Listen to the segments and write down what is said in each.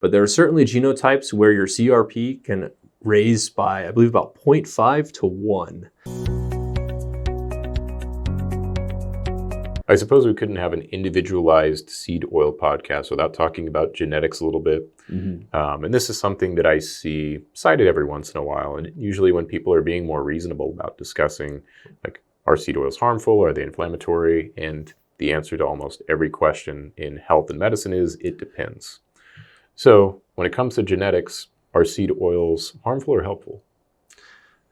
but there are certainly genotypes where your CRP can raise by, I believe, about 0.5 to 1. I suppose we couldn't have an individualized seed oil podcast without talking about genetics a little bit. And this is something that I see cited every once in a while. And usually when people are being more reasonable about discussing, like, are seed oils harmful? Are they inflammatory? And the answer to almost every question in health and medicine is, it depends. So when it comes to genetics, are seed oils harmful or helpful?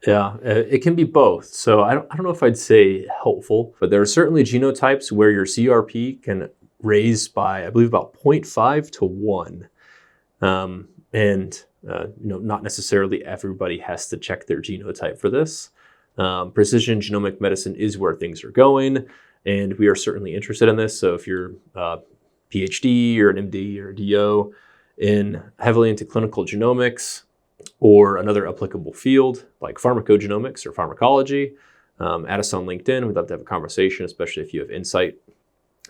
Yeah, it can be both. So I don't know if I'd say helpful, but there are certainly genotypes where your CRP can raise by, I believe, about 0.5 to 1. Not necessarily everybody has to check their genotype for this. Precision genomic medicine is where things are going, and we are certainly interested in this. So if you're a PhD or an MD or a DO heavily into clinical genomics, or another applicable field like pharmacogenomics or pharmacology, add us on LinkedIn. We'd love to have a conversation, especially if you have insight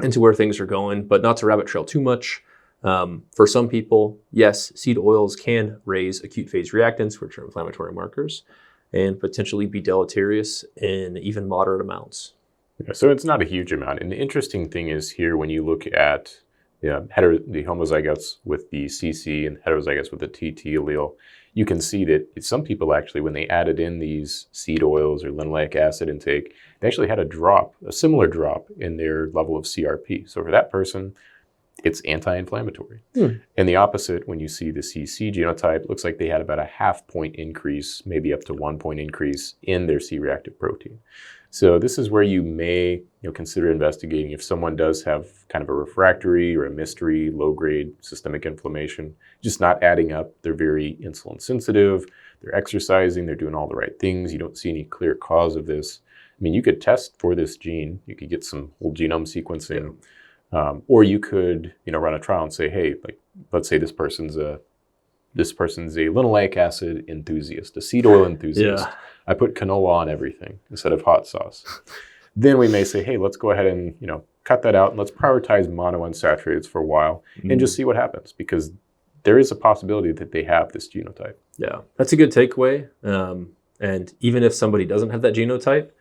into where things are going, but not to rabbit trail too much. For some people, yes, seed oils can raise acute phase reactants, which are inflammatory markers, and potentially be deleterious in even moderate amounts. Yeah, so it's not a huge amount. And the interesting thing is here, when you look at the homozygotes with the CC and heterozygotes with the TT allele, you can see that some people actually, when they added in these seed oils or linoleic acid intake, they actually had a similar drop in their level of CRP. So for that person, it's anti-inflammatory. And the opposite, when you see the CC genotype, looks like they had about a 0.5 point increase, maybe up to 1 point increase in their C-reactive protein. So this is where you may consider investigating if someone does have kind of a refractory or a mystery low-grade systemic inflammation, just not adding up. They're very insulin sensitive, they're exercising, they're doing all the right things. You don't see any clear cause of this. I mean, you could test for this gene. You could get some whole genome sequencing, or you could run a trial and say, hey, like, let's say this person's a linoleic acid enthusiast, a seed oil enthusiast. Yeah. I put canola on everything instead of hot sauce. Then we may say, hey, let's go ahead and cut that out and let's prioritize monounsaturated for a while and just see what happens, because there is a possibility that they have this genotype. Yeah, that's a good takeaway. And even if somebody doesn't have that genotype,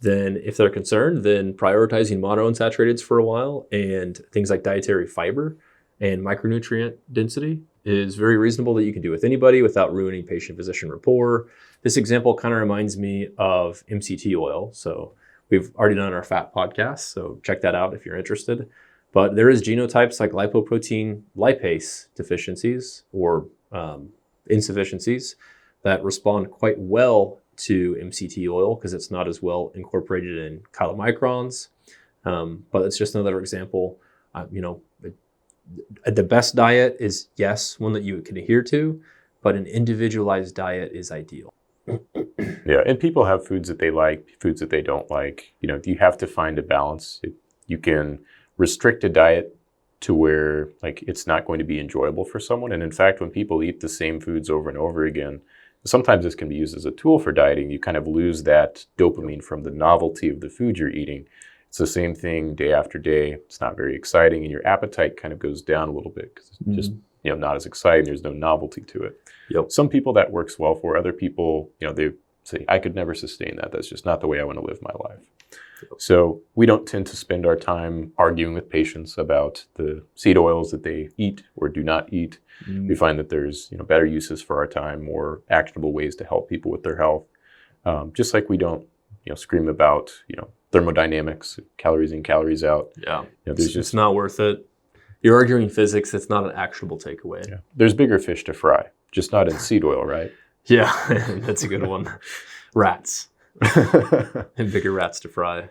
then if they're concerned, then prioritizing monounsaturated for a while and things like dietary fiber and micronutrient density is very reasonable that you can do with anybody without ruining patient-physician rapport. This example kind of reminds me of MCT oil. So we've already done our fat podcast, so check that out if you're interested. But there is genotypes like lipoprotein lipase deficiencies or insufficiencies that respond quite well to MCT oil because it's not as well incorporated in chylomicrons. But it's just another example. The best diet is, yes, one that you can adhere to, but an individualized diet is ideal. Yeah, and people have foods that they like, foods that they don't like. You have to find a balance. You can restrict a diet to where it's not going to be enjoyable for someone. And in fact, when people eat the same foods over and over again, sometimes this can be used as a tool for dieting. You kind of lose that dopamine from the novelty of the food you're eating. It's the same thing day after day. It's not very exciting, and your appetite kind of goes down a little bit because it's just not as exciting. There's no novelty to it. Yep. Some people that works well for. Other people, they say, I could never sustain that. That's just not the way I want to live my life. Yep. So we don't tend to spend our time arguing with patients about the seed oils that they eat or do not eat. We find that there's better uses for our time, more actionable ways to help people with their health. Just like we don't scream about thermodynamics, calories in, calories out. Yeah, it's not worth it. You're arguing physics. It's not an actionable takeaway. Yeah. There's bigger fish to fry, just not in seed oil, right? Yeah, that's a good one. Rats. And bigger rats to fry.